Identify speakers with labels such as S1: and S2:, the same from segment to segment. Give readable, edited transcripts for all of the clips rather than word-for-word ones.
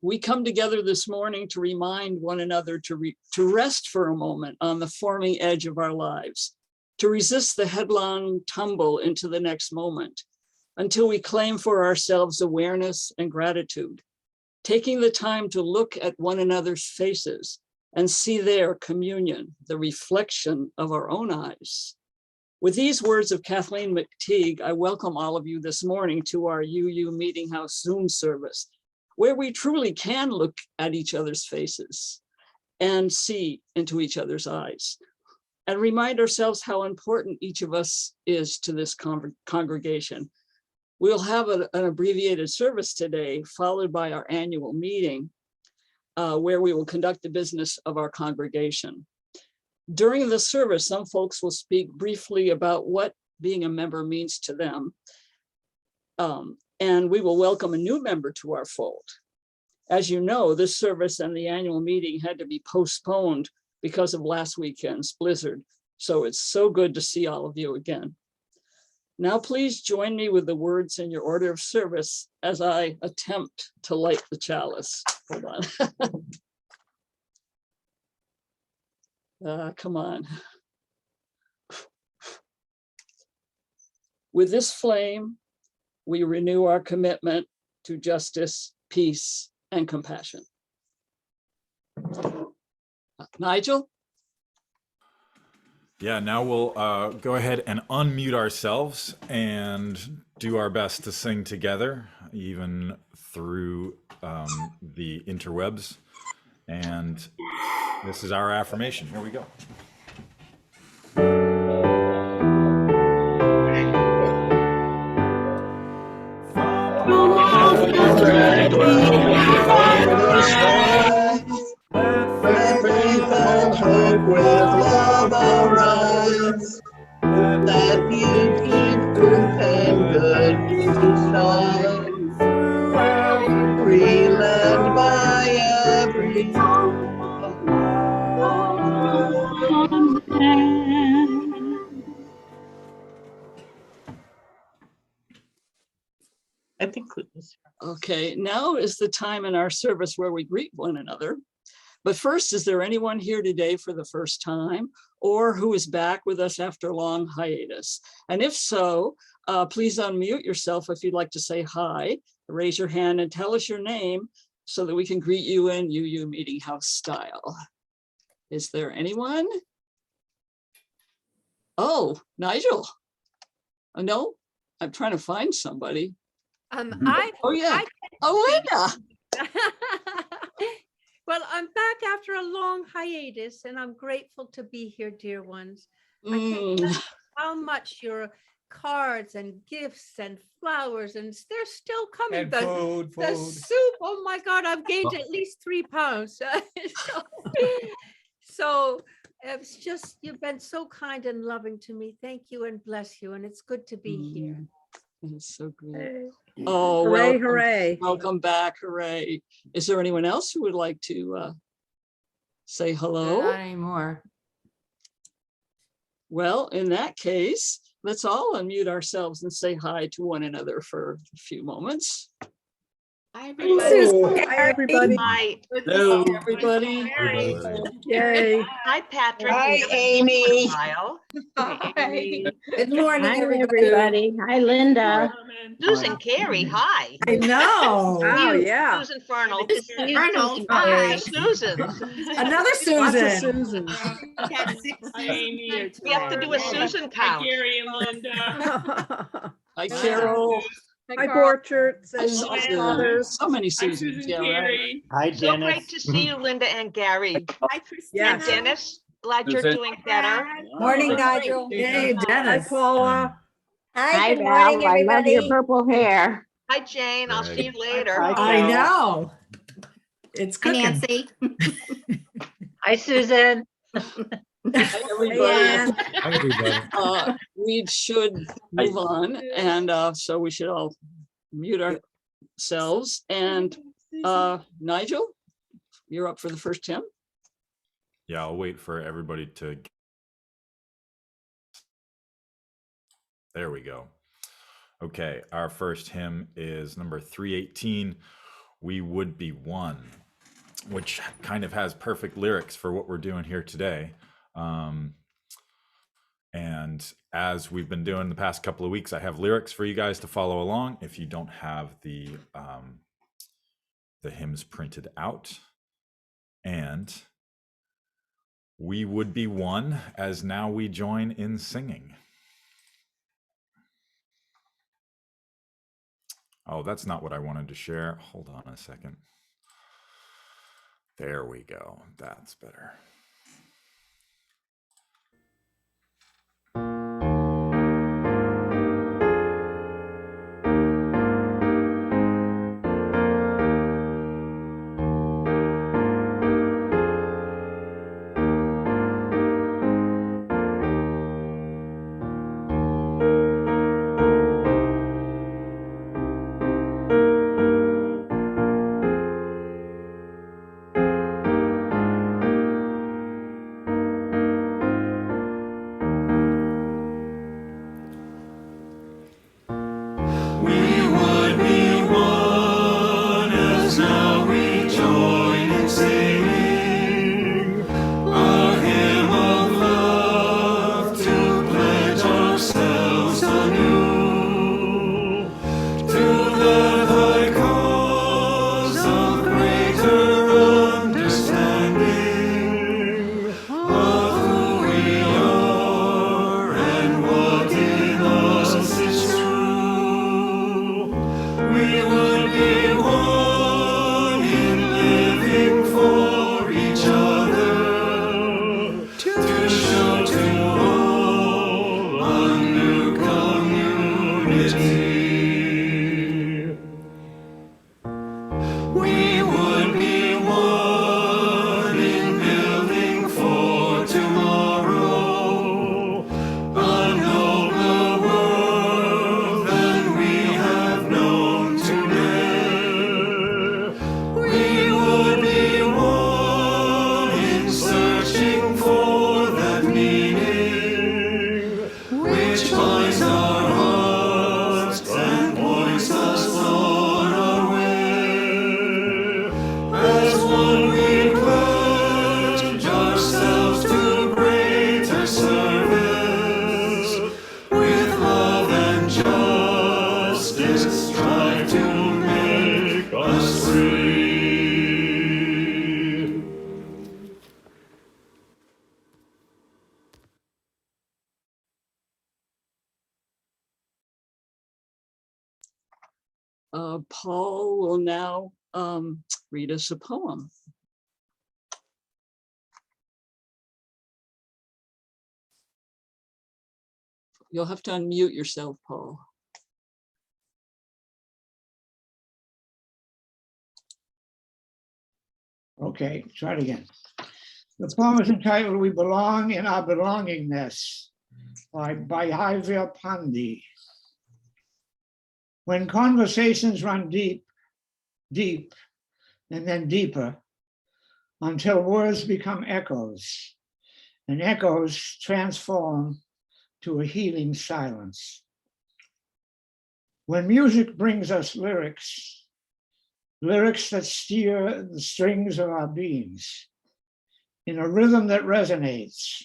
S1: we come together this morning to remind one another to rest for a moment on the forming edge of our lives, to resist the headlong tumble into the next moment, until we claim for ourselves awareness and gratitude, taking the time to look at one another's faces and see their communion, the reflection of our own eyes. With these words of Kathleen McTeague, I welcome all of you this morning to our UU Meeting House Zoom service, where we truly can look at each other's faces and see into each other's eyes, and remind ourselves how important each of us is to this congregation. We'll have an abbreviated service today, followed by our annual meeting, where we will conduct the business of our congregation. During the service, some folks will speak briefly about what being a member means to them. And we will welcome a new member to our fold. As you know, this service and the annual meeting had to be postponed because of last weekend's blizzard. So it's so good to see all of you again. Now, please join me with the words in your order of service as I attempt to light the chalice. Hold on. Come on. With this flame, we renew our commitment to justice, peace, and compassion. Nigel?
S2: Yeah, now we'll go ahead and unmute ourselves and do our best to sing together, even through the interwebs. And this is our affirmation. Here we go.
S3: Let faith and hope with love arise, that beauty, truth, and good shine through every land by every I think it was.
S1: Okay, now is the time in our service where we greet one another. But first, is there anyone here today for the first time or who is back with us after a long hiatus? And if so, please unmute yourself if you'd like to say hi, raise your hand and tell us your name so that we can greet you in UU Meeting House style. Is there anyone? Oh, Nigel. Oh, no, I'm trying to find somebody. Oh yeah. Oh, Linda.
S4: Well, I'm back after a long hiatus and I'm grateful to be here, dear ones. I can't tell you how much your cards and gifts and flowers, and they're still coming.
S5: And
S4: The
S5: food.
S4: soup, oh my God, I've gained at least 3 pounds. So it's just, you've been so kind and loving to me. Thank you and bless you. And it's good to be here.
S1: It's so great. Oh,
S6: hooray,
S1: welcome,
S6: hooray.
S1: welcome back, hooray. Is there anyone else who would like to say hello?
S7: Not anymore.
S1: Well, in that case, let's all unmute ourselves and say hi to one another for a few moments.
S7: Hi,
S6: Hello. Hi, everybody.
S7: Hi.
S1: Hello, everybody.
S6: Yay.
S7: Hi, Patrick.
S3: Hi, Amy.
S7: Hi.
S6: Good morning,
S8: Hi,
S6: everybody.
S8: everybody. Hi, Linda.
S7: Susan Carey, hi.
S6: I know. Wow,
S7: You,
S6: yeah.
S7: Susan Fernald.
S8: Arnold,
S7: Hi,
S8: hi.
S7: Susan.
S6: Another
S3: Lots of
S6: Susan.
S3: Susans.
S7: We have to do a Susan count.
S9: Gary and Linda.
S1: Hi, Carol.
S6: Hi, Portraits
S1: Hi,
S6: and
S1: Susan.
S6: others.
S1: So many
S9: Hi,
S1: Susans.
S9: Susan
S1: Yeah, right.
S9: Carey.
S5: Hi,
S7: So
S5: Dennis.
S7: great to see you, Linda and Gary.
S8: Hi, Christina.
S7: And Dennis, glad you're doing better.
S6: Morning, Nigel. Hey, Dennis. Hi, Paula.
S8: Hi, good morning,
S10: Val. I love your
S8: everybody.
S10: purple hair.
S7: Hi, Jane. I'll see you later.
S6: I know. It's
S8: Hi,
S6: cooking.
S8: Nancy.
S10: Hi, Susan.
S1: Hi, everybody.
S5: Hi, everybody.
S1: We should move on, and so we should all mute ourselves. And Nigel, you're up for the first hymn.
S2: Yeah, I'll wait for everybody to. There we go. Okay, our first hymn is number 318, we would be one, which kind of has perfect lyrics for what we're doing here today. And as we've been doing the past couple of weeks, I have lyrics for you guys to follow along if you don't have the hymns printed out. And we would be one as now we join in singing. Oh, that's not what I wanted to share. Hold on a second. There we go. That's better.
S1: Paul will now read us a poem. You'll have to unmute yourself, Paul.
S11: Okay, try it again. The poem is entitled "We Belong in Our Belongingness" by Bhaiya Pandey. When conversations run deep, deep, and then deeper, until words become echoes, and echoes transform to a healing silence. When music brings us lyrics, lyrics that steer the strings of our beings in a rhythm that resonates,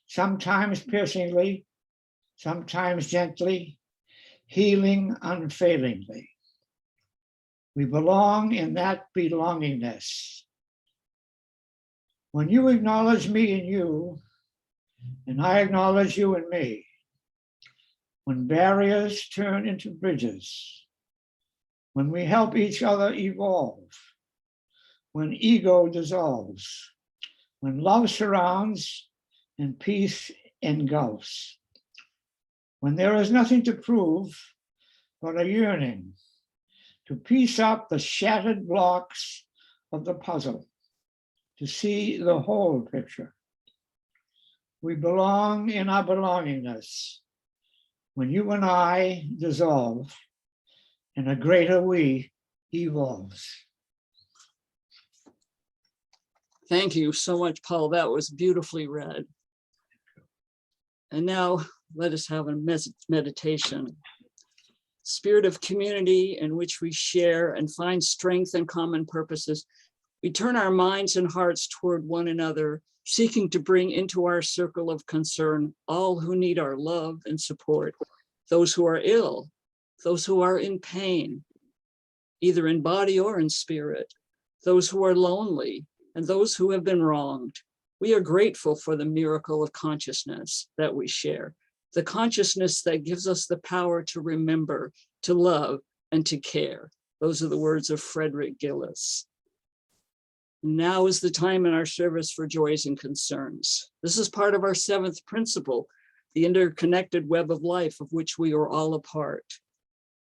S11: sometimes piercingly, sometimes gently, healing unfailingly. We belong in that belongingness. When you acknowledge me in you, and I acknowledge you in me, when barriers turn into bridges, when we help each other evolve, when ego dissolves, when love surrounds and peace engulfs, when there is nothing to prove but a yearning to piece up the shattered blocks of the puzzle, to see the whole picture. We belong in our belongingness when you and I dissolve and a greater we evolves.
S1: Thank you so much, Paul. That was beautifully read. And now let us have a meditation. spirit of community in which we share and find strength and common purposes, we turn our minds and hearts toward one another, seeking to bring into our circle of concern all who need our love and support, those who are ill, those who are in pain, either in body or in spirit, those who are lonely, and those who have been wronged. We are grateful for the miracle of consciousness that we share, the consciousness that gives us the power to remember, to love, and to care. Those are the words of Frederick Gillis. Now is the time in our service for joys and concerns. This is part of our seventh principle, the interconnected web of life of which we are all a part.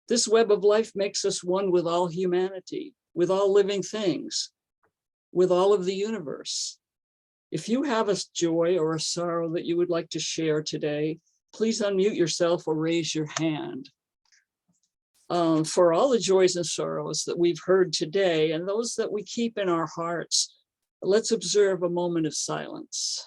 S1: This web of life makes us one with all humanity, with all living things, with all of the universe. If you have a joy or a sorrow that you would like to share today, please unmute yourself or raise your hand. For all the joys and sorrows that we've heard today and those that we keep in our hearts, let's observe a moment of silence.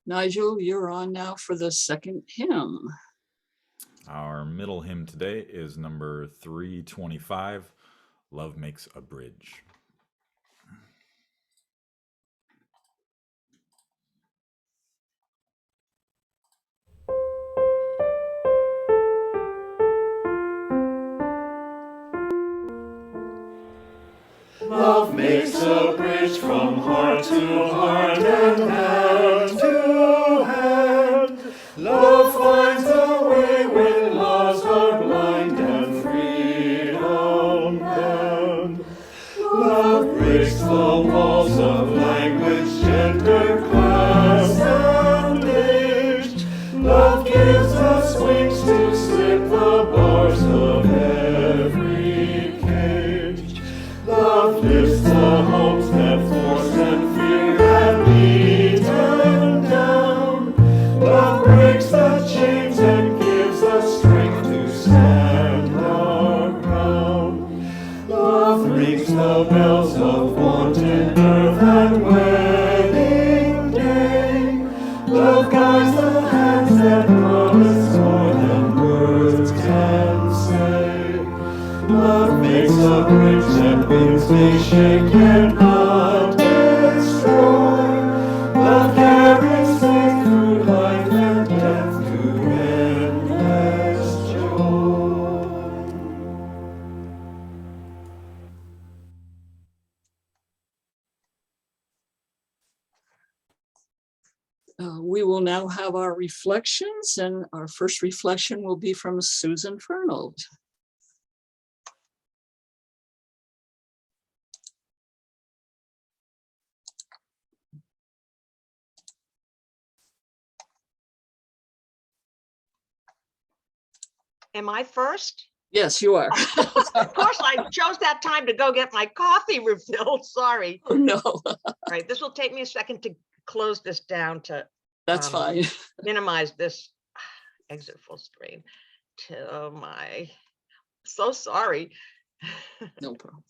S1: Nigel, you're on now for the second hymn.
S2: Our middle hymn today is number 325, Love Makes a Bridge.
S12: Love makes a bridge from heart to heart and hand to hand. Love finds a way when laws are blind and freedom banned. Love breaks the walls of language, gender, class, and age. Love gives us wings to slip the bars of every cage. Love lifts the hopes that force and fear have beaten down. Love breaks the chains and gives us strength to stand our ground. Love rings the bells of wanted birth and wedding day. Love guides the hands that promise more than words can say. Love makes a bridge that winds may shake and not destroy. Love carries faith through life and death to endless joy.
S1: We will now have our reflections, and our first reflection will be from Susan Fernald.
S7: Am I first?
S1: Yes, you are.
S7: Of course, I chose that time to go get my coffee refilled. Sorry.
S1: Oh, no.
S7: All right, this will take me a second to close this down to
S1: That's fine.
S7: minimize this exit full screen to my, so sorry.
S1: No problem.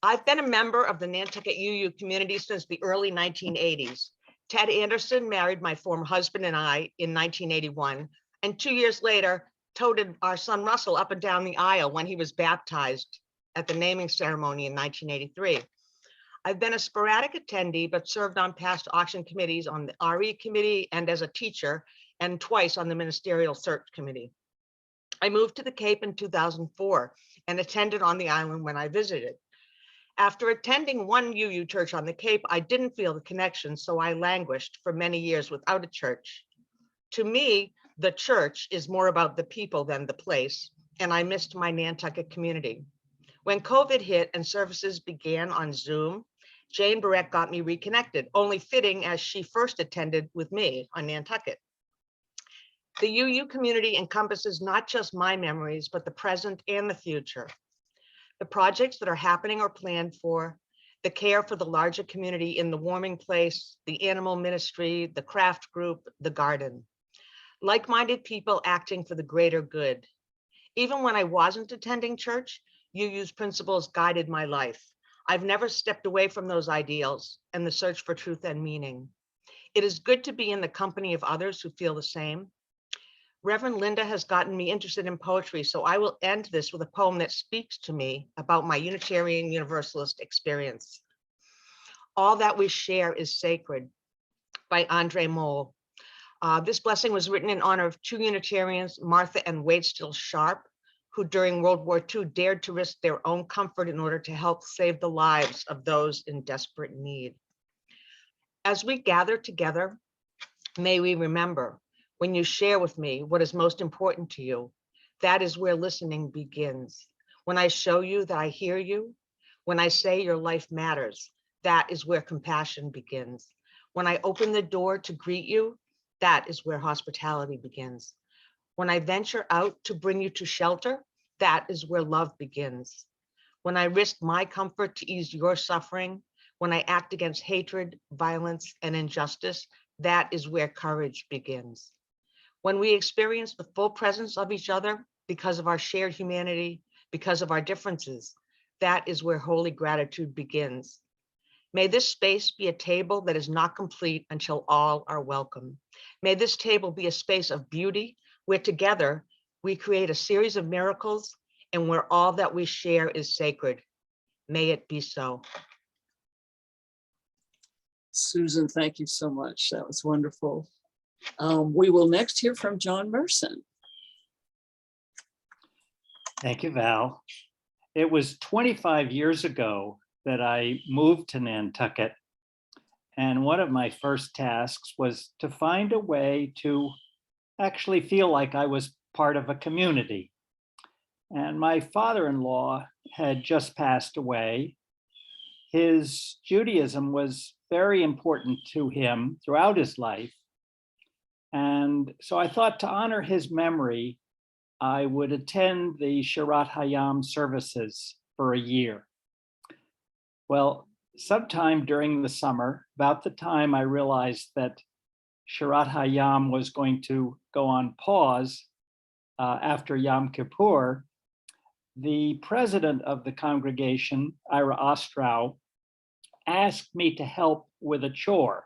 S7: I've been a member of the Nantucket UU community since the early 1980s. Ted Anderson married my former husband and I in 1981, and 2 years later, toted our son Russell up and down the aisle when he was baptized at the naming ceremony in 1983. I've been a sporadic attendee, but served on past auction committees on the RE committee and as a teacher, and twice on the ministerial search committee. I moved to the Cape in 2004 and attended on the island when I visited. After attending one UU church on the Cape, I didn't feel the connection, so I languished for many years without a church. To me, the church is more about the people than the place, and I missed my Nantucket community. When COVID hit and services began on Zoom, Jane Barrett got me reconnected, only fitting as she first attended with me on Nantucket. The UU community encompasses not just my memories, but the present and the future. The projects that are happening or planned for, the care for the larger community in the warming place, the animal ministry, the craft group, the garden. Like-minded people acting for the greater good. Even when I wasn't attending church, UU's principles guided my life. I've never stepped away from those ideals and the search for truth and meaning. It is good to be in the company of others who feel the same. Reverend Linda has gotten me interested in poetry, so I will end this with a poem that speaks to me about my Unitarian Universalist experience. All That We Share is Sacred by Andre Moll. This blessing was written in honor of two Unitarians, Martha and Wade Still Sharp, who during World War II dared to risk their own comfort in order to help save the lives of those in desperate need. As we gather together, may we remember, when you share with me what is most important to you, that is where listening begins. When I show you that I hear you, when I say your life matters, that is where compassion begins. When I open the door to greet you, that is where hospitality begins. When I venture out to bring you to shelter, that is where love begins. When I risk my comfort to ease your suffering, when I act against hatred, violence, and injustice, that is where courage begins. When we experience the full presence of each other because of our shared humanity, because of our differences, that is where holy gratitude begins. May this space be a table that is not complete until all are welcome. May this table be a space of beauty where together we create a series of miracles and where all that we share is sacred. May it be so.
S1: Susan, thank you so much. That was wonderful. We will next hear from John Merson.
S5: Thank you, Val. It was 25 years ago that I moved to Nantucket, and one of my first tasks was to find a way to actually feel like I was part of a community. And my father-in-law had just passed away. His Judaism was very important to him throughout his life. And so I thought, to honor his memory, I would attend the Shirat Hayam services for a year. Well, sometime during the summer, about the time I realized that Shirat Hayam was going to go on pause after Yom Kippur, the president of the congregation, Ira Ostrow, asked me to help with a chore,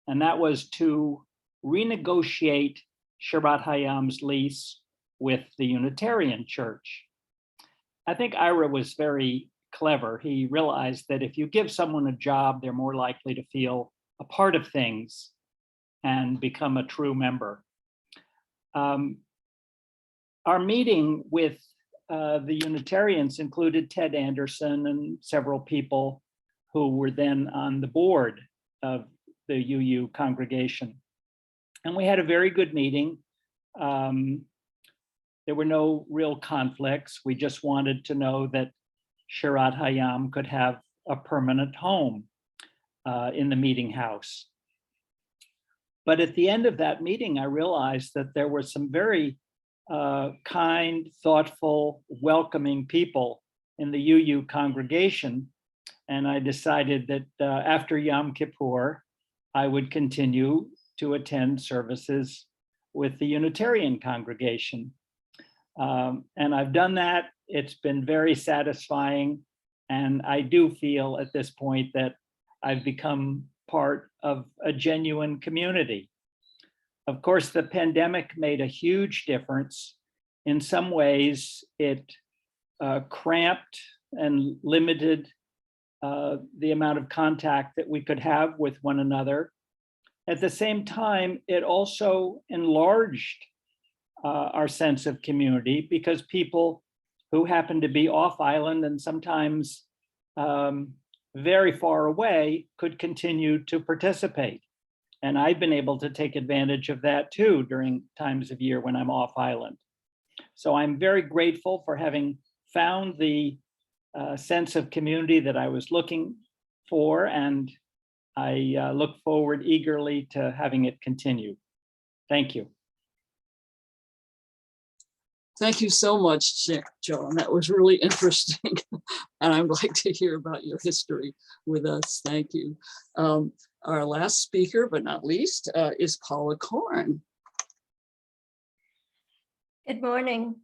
S5: and that was to renegotiate Shirat Hayam's lease with the Unitarian Church. I think Ira was very clever. He realized that if you give someone a job, they're more likely to feel a part of things and become a true member. Our meeting with the Unitarians included Ted Anderson and several people who were then on the board of the UU congregation. And we had a very good meeting. There were no real conflicts. We just wanted to know that Shirat Hayam could have a permanent home in the meeting house. But at the end of that meeting, I realized that there were some very kind, thoughtful, welcoming people in the UU congregation. And I decided that after Yom Kippur, I would continue to attend services with the Unitarian congregation. And I've done that. It's been very satisfying. And I do feel at this point that I've become part of a genuine community. Of course, the pandemic made a huge difference. In some ways, it cramped and limited the amount of contact that we could have with one another. At the same time, it also enlarged our sense of community, because people who happen to be off island and sometimes very far away could continue to participate. And I've been able to take advantage of that too during times of year when I'm off island. So I'm very grateful for having found the sense of community that I was looking for, and I look forward eagerly to having it continue. Thank you.
S1: Thank you so much, Joan. That was really interesting. And I'd like to hear about your history with us. Thank you. Our last speaker, but not least, is Paula Korn.
S8: Good morning.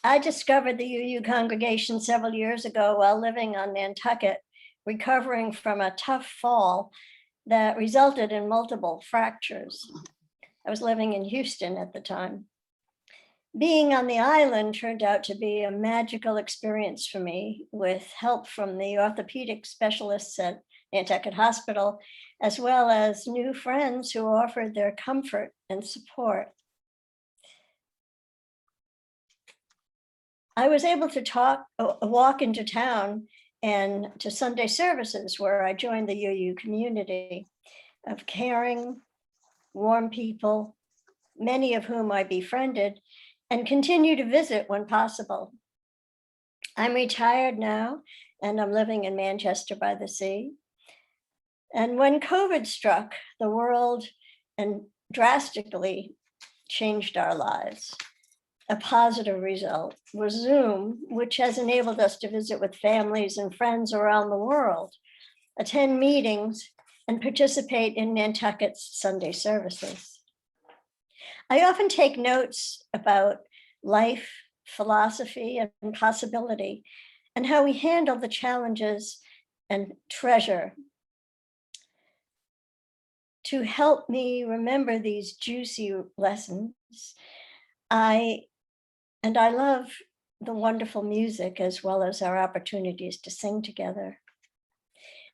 S8: I discovered the UU congregation several years ago while living on Nantucket, recovering from a tough fall that resulted in multiple fractures. I was living in Houston at the time. Being on the island turned out to be a magical experience for me, with help from the orthopedic specialists at Nantucket Hospital, as well as new friends who offered their comfort and support. I was able to walk into town and to Sunday services, where I joined the UU community of caring, warm people, many of whom I befriended and continue to visit when possible. I'm retired now, and I'm living in Manchester by the Sea. And when COVID struck the world and drastically changed our lives, a positive result was Zoom, which has enabled us to visit with families and friends around the world, attend meetings, and participate in Nantucket's Sunday services. I often take notes about life, philosophy, and possibility, and how we handle the challenges and treasure. To help me remember these juicy lessons, I love the wonderful music as well as our opportunities to sing together.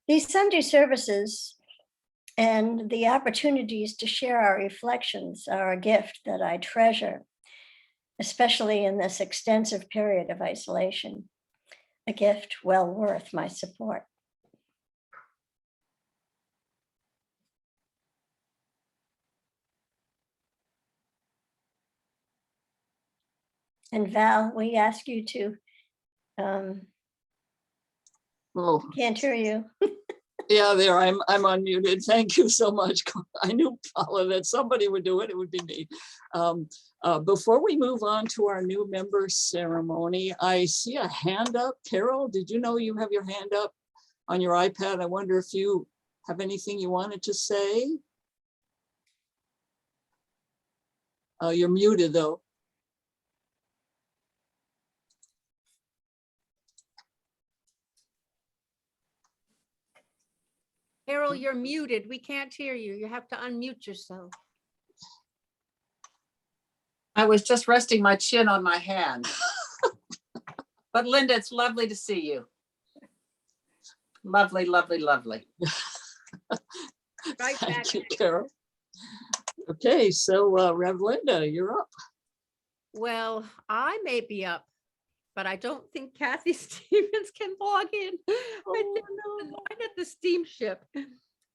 S8: These Sunday services and the opportunities to share our reflections are a gift that I treasure, especially in this extensive period of isolation, a gift well worth my support. And Val, we ask you to, can't hear you.
S1: Yeah, there, I'm unmuted. Thank you so much. I knew, Paula, that somebody would do it. It would be me. Before we move on to our new member ceremony, I see a hand up. Carol, did you know you have your hand up on your iPad? I wonder if you have anything you wanted to say. You're muted though.
S4: Carol, you're muted. We can't hear you. You have to unmute yourself.
S6: I was just resting my chin on my hand. But Linda, it's lovely to see you. Lovely, lovely, lovely.
S4: Right back.
S1: Thank you, Carol. Okay, so Rev Linda, you're up.
S4: Well, I may be up, but I don't think Kathy Stevens can log in. I think the line at the steamship,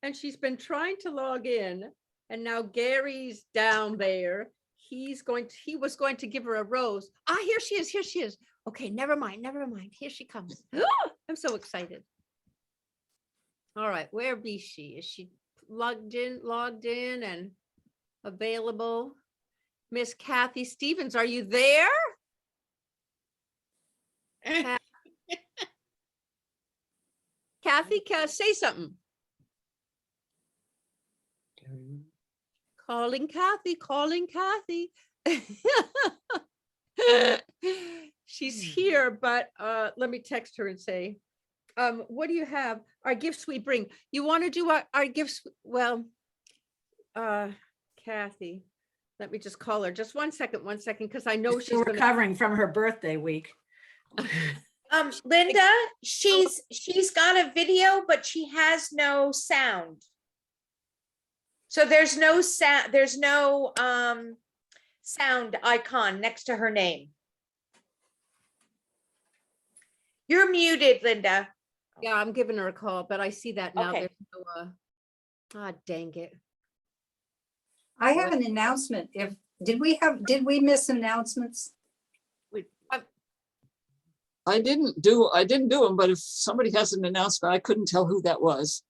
S4: and she's been trying to log in, and now Gary's down there. He was going to give her a rose. Ah, here she is, here she is. Okay, never mind, here she comes. I'm so excited. All right, where be she? Is she logged in and available? Miss Kathy Stevens, are you there? Kathy, say something. Calling Kathy. She's here, but let me text her and say, what do you have? Our gifts we bring. You want to do our gifts? Well, Kathy, let me just call her. Just one second, because I know she's
S6: recovering from her birthday week.
S13: Linda, she's got a video, but she has no sound. So there's no sound, sound icon next to her name. You're muted, Linda.
S4: Yeah, I'm giving her a call, but I see that now.
S13: Okay.
S4: There's no, dang it.
S14: I have an announcement. Did we miss announcements?
S1: I didn't do them, but if somebody has an announcement, I couldn't tell who that was.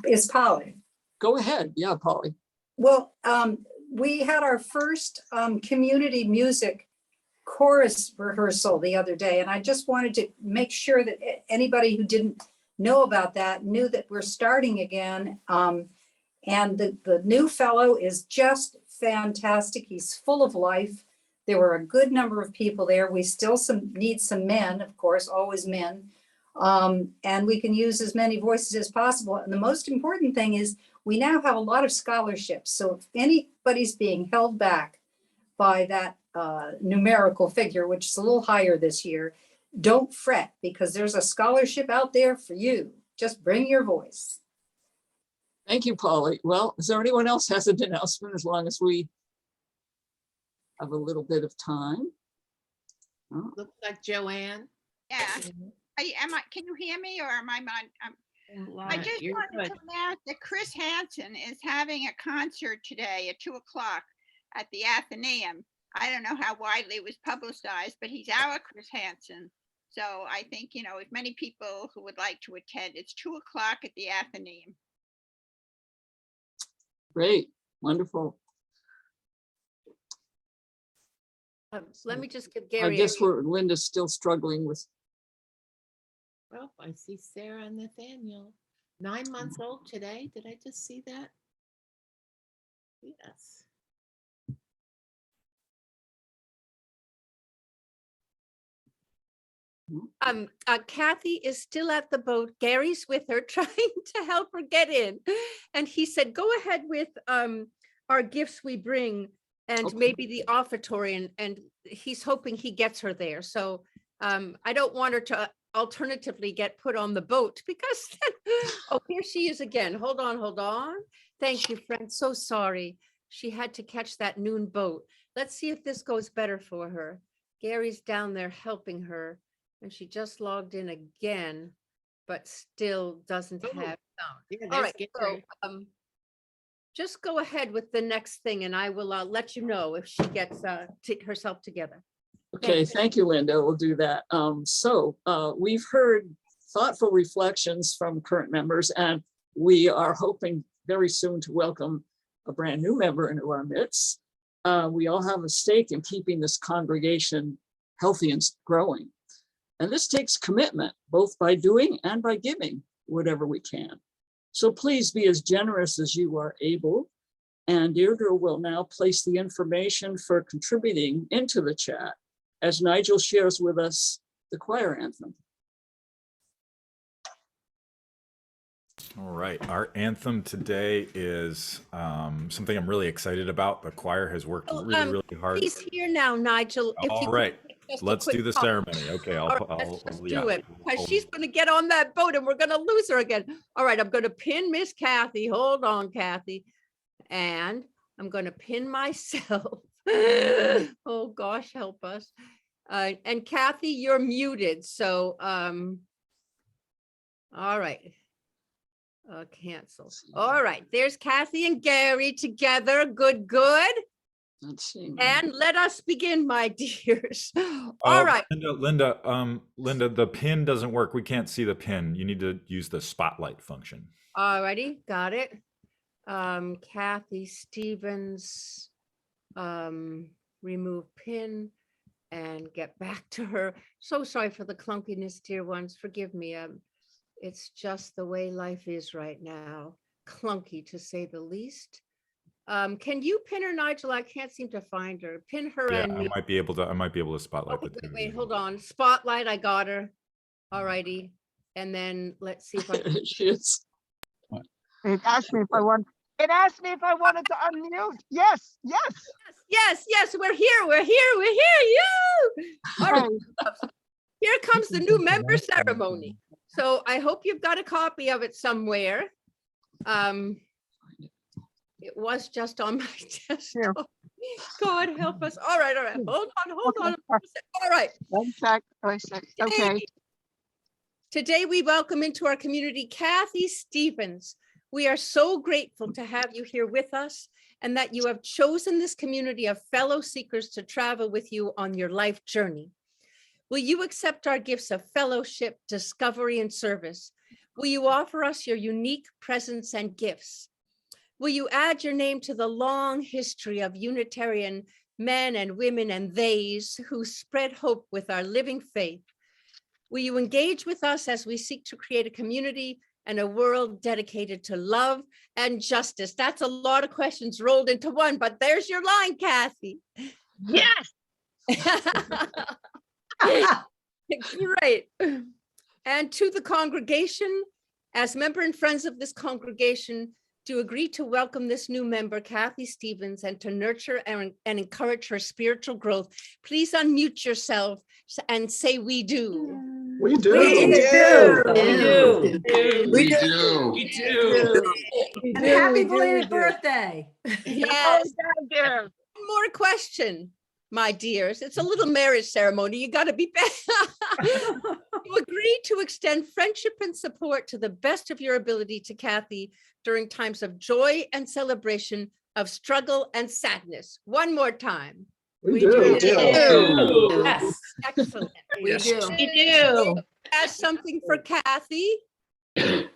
S14: It's Polly.
S1: Go ahead. Yeah, Polly.
S14: Well, we had our first community music chorus rehearsal the other day, and I just wanted to make sure that anybody who didn't know about that knew that we're starting again. And the new fellow is just fantastic. He's full of life. There were a good number of people there. We still need some men, of course, always men. And we can use as many voices as possible. And the most important thing is we now have a lot of scholarships. So if anybody's being held back by that numerical figure, which is a little higher this year, don't fret, because there's a scholarship out there for you. Just bring your voice.
S1: Thank you, Polly. Well, is there anyone else has an announcement, as long as we have a little bit of time? Oh,
S3: Looks like Joanne.
S9: Yeah. Can you hear me, or am I on? I just
S3: You're
S9: wanted
S3: good.
S9: to announce that Chris Hansen is having a concert today at 2 o'clock at the Athenaeum. I don't know how widely it was publicized, but he's our Chris Hansen. So I think, you know, if many people who would like to attend, it's 2 o'clock at the Athenaeum.
S1: great, wonderful.
S4: Let me just give
S1: I
S4: Gary.
S1: guess Linda's still struggling with.
S3: Well, I see Sarah and Nathaniel, 9 months old today. Did I just see that? Yes.
S4: Kathy is still at the boat. Gary's with her trying to help her get in. And he said, go ahead with our gifts we bring and
S1: Okay.
S4: maybe the offertory, and he's hoping he gets her there. So I don't want her to alternatively get put on the boat, because oh, here she is again. Hold on. Thank you, friend. So sorry. She had to catch that noon boat. Let's see if this goes better for her. Gary's down there helping her, and she just logged in again, but still doesn't have sound.
S3: Yeah,
S4: All
S3: there's
S4: right,
S3: Gary.
S4: so just go ahead with the next thing, and I will let you know if she gets herself together.
S1: Okay, thank you, Linda. We'll do that. We've heard thoughtful reflections from current members, and we are hoping very soon to welcome a brand new member into our midst. We all have a stake in keeping this congregation healthy and growing. And this takes commitment, both by doing and by giving whatever we can. So please be as generous as you are able. And Deirdre will now place the information for contributing into the chat as Nigel shares with us the choir anthem.
S2: All right, our anthem today is something I'm really excited about. The choir has worked really hard.
S4: He's here now, Nigel. If
S2: All
S4: you
S2: right,
S4: could just a
S2: let's
S4: quick
S2: do the
S4: pause.
S2: ceremony. Okay,
S4: All right, let's just do it, because she's going to get on that boat and we're going to lose her again. All right, I'm going to pin Miss Kathy. Hold on, Kathy. And I'm going to pin myself. Oh gosh, help us. And Kathy, you're muted. So, all right. Cancel. All right, there's Kathy and Gary together. Good.
S1: Let's see.
S4: And let us begin, my dears. All right.
S2: Linda, the pin doesn't work. We can't see the pin. You need to use the spotlight function.
S4: All righty, got it. Kathy Stevens, remove pin and get back to her. So sorry for the clunkiness, dear ones. Forgive me. It's just the way life is right now. Clunky, to say the least. Can you pin her, Nigel? I can't seem to find her. Pin her
S2: Yeah,
S4: and me.
S2: I might be able to spotlight the two.
S4: Wait, hold on. Spotlight, I got her. All righty. And then let's see if I can.
S1: She is.
S15: It asked me if I wanted to unmute. Yes.
S4: Yes, we're here. You. All right. Here comes the new member ceremony. So I hope you've got a copy of it somewhere. It was just on my desktop. God help us. All right. Hold on. All right.
S15: One sec. Okay.
S4: Today we welcome into our community Kathy Stevens. We are so grateful to have you here with us, and that you have chosen this community of fellow seekers to travel with you on your life journey. Will you accept our gifts of fellowship, discovery, and service? Will you offer us your unique presence and gifts? Will you add your name to the long history of Unitarian men and women and theys who spread hope with our living faith. Will you engage with us as we seek to create a community and a world dedicated to love and justice? That's a lot of questions rolled into one, but there's your line, Kathy.
S15: Yes.
S4: Great. And to the congregation, as member and friends of this congregation, do agree to welcome this new member, Kathy Stevens, and to nurture and encourage her spiritual growth. Please unmute yourself and say, we do.
S12: We do.
S4: We
S12: do.
S4: We do.
S12: We do.
S4: And
S14: happy belated birthday.
S4: Yes.
S15: Thank you.
S4: One more question, my dears. It's a little marriage ceremony. You got to be You agree to extend friendship and support to the best of your ability to Kathy during times of joy and celebration, of struggle and sadness. One more time.
S12: We do.
S14: Yes.
S4: Excellent.
S14: We do.
S13: We do.
S4: Has something for Kathy. It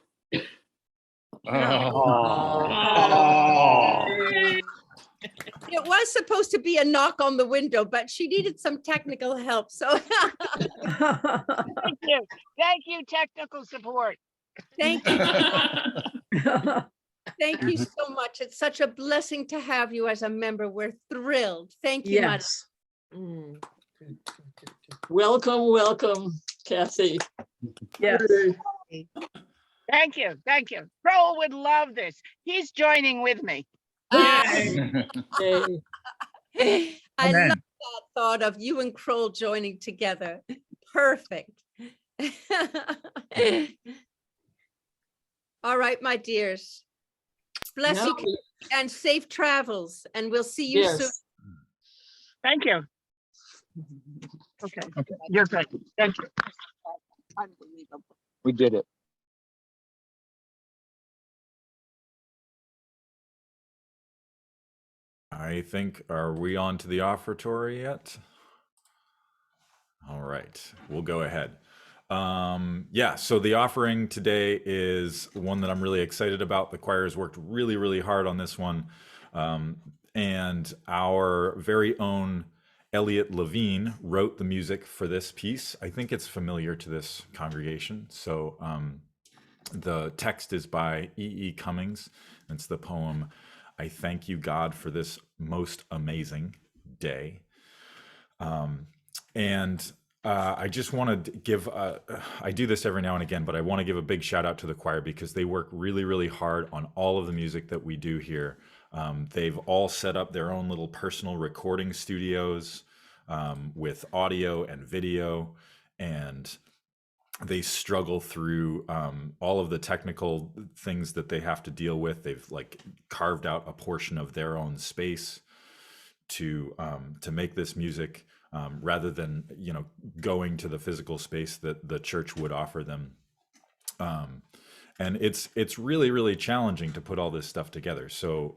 S4: was supposed to be a knock on the window, but she needed some technical help. So
S15: Thank you. Thank you, technical support.
S4: thank you. Thank you so much. It's such a blessing to have you as a member. We're thrilled. Thank you, madam.
S1: Yes. Welcome, welcome, Kathy.
S15: Yes. Thank you. Thank you. Kroll would love this. He's joining with me.
S4: I
S11: Amen.
S4: love that thought of you and Kroll joining together. Perfect. All right, my dears. Bless
S1: Now
S4: you and safe travels, and we'll see you soon.
S1: Yes.
S15: Thank you. Okay. You're great. Thank you. Unbelievable.
S16: We did it.
S2: I think, are we on to the offertory yet? All right, we'll go ahead. Yeah, so the offering today is one that I'm really excited about. The choir has worked really, really hard on this one. And our very own Elliot Levine wrote the music for this piece. I think it's familiar to this congregation. So the text is by E.E. Cummings. It's the poem, I Thank You, God, for This Most Amazing Day. I just want to give, I do this every now and again, but I want to give a big shout out to the choir because they work really, really hard on all of the music that we do here. They've all set up their own little personal recording studios with audio and video, and they struggle through all of the technical things that they have to deal with. They've like carved out a portion of their own space to make this music rather than, you know, going to the physical space that the church would offer them. And it's really, really challenging to put all this stuff together. So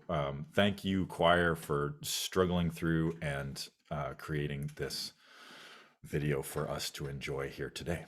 S2: thank you, choir, for struggling through and creating this video for us to enjoy here today.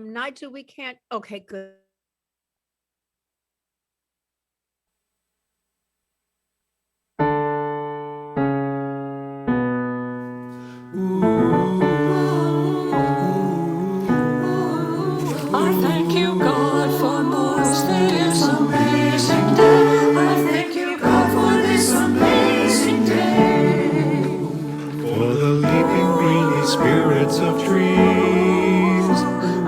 S4: Nigel, we can't. Okay, good.
S12: I thank you, God, for this amazing day. I thank you, God, for this amazing day. For the leaping green spirits of trees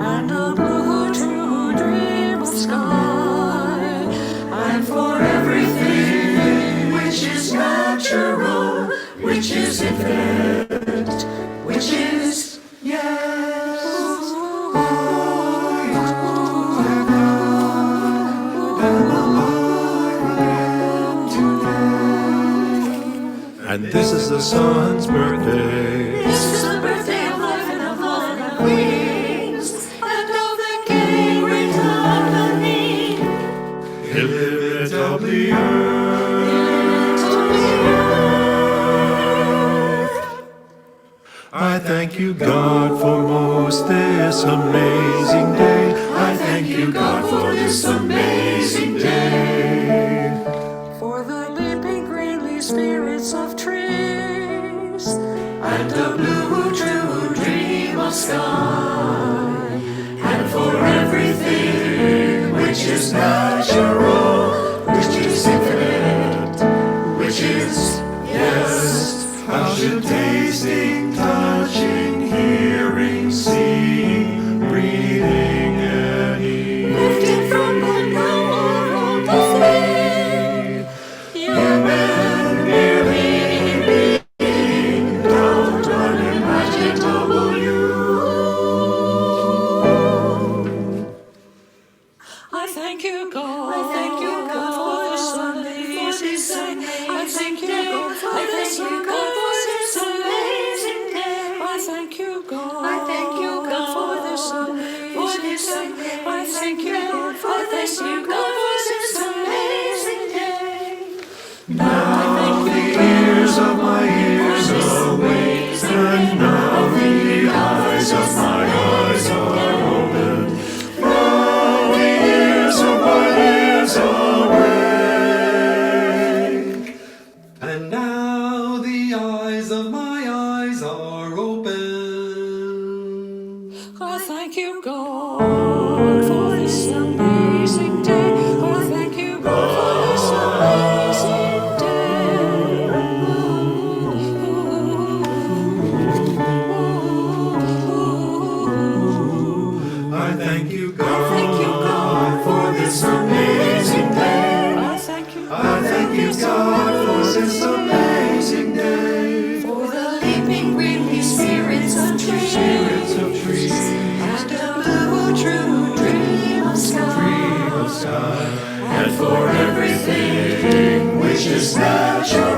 S12: and a blue true dream of sky, and for everything which is natural, which is infinite, which is yes. Oh, the sun's birthday.
S16: This is the birthday of life and of love and of wings, and of the gay return of me.
S12: Illimitably earth. I thank you, God, for most this amazing day. I thank you, God, for this amazing day.
S16: For the leaping green leaf spirits of trees, and the blue true dream of sky, and for everything which is natural, which is infinite, which is, yes,
S12: How should tasting, touching, hearing, seeing, breathing, and eating,
S16: lifted from the ground of faith, human merely being, down to unimaginable you. I thank you, God. I thank you, God, for this amazing day. I thank you, God, for this amazing day. I thank you, God. I thank you, God, for this amazing day. I thank you, God, for this amazing day.
S12: now the ears of my ears awake, and now the eyes of my eyes are open. Now the ears of my ears awake, and now the eyes of my eyes are open.
S16: I thank you, God, for this amazing day. I thank you, God, for this amazing day.
S12: I thank you, God, for this amazing day.
S16: I thank you,
S12: I thank you, God, for this amazing day.
S16: for the leaping green leaf spirits of trees, and the blue true dream of sky,
S12: And for everything which is natural,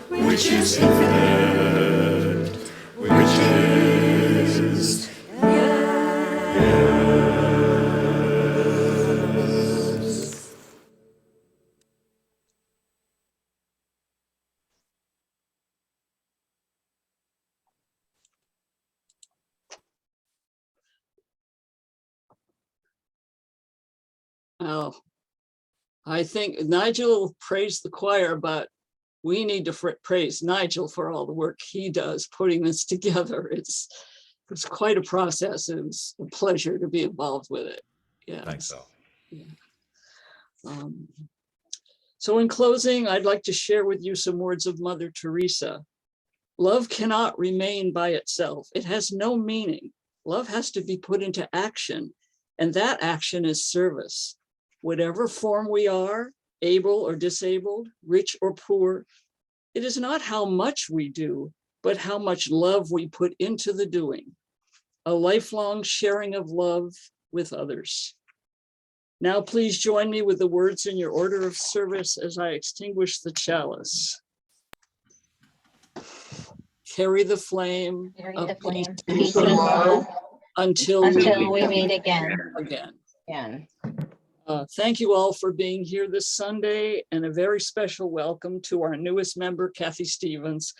S12: which is infinite, which is yes.
S1: Oh, I think Nigel praised the choir, but we need to praise Nigel for all the work he does putting this together. It's quite a process. It was a pleasure to be involved with it. Yeah.
S2: Thanks, Al.
S1: Yeah. So in closing, I'd like to share with you some words of Mother Teresa. Love cannot remain by itself. It has no meaning. Love has to be put into action, and that action is service. Whatever form we are, able or disabled, rich or poor, it is not how much we do, but how much love we put into the doing. A lifelong sharing of love with others. Now, please join me with the words in your order of service as I extinguish the chalice. Carry the flame of peace and love until we meet again. Thank you all for being here this Sunday, and a very special welcome to our newest member, Kathy Stevens.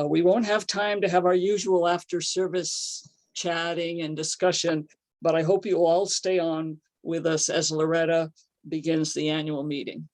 S1: We won't have time to have our usual after service chatting and discussion, but I hope you all stay on with us as Loretta begins the annual meeting.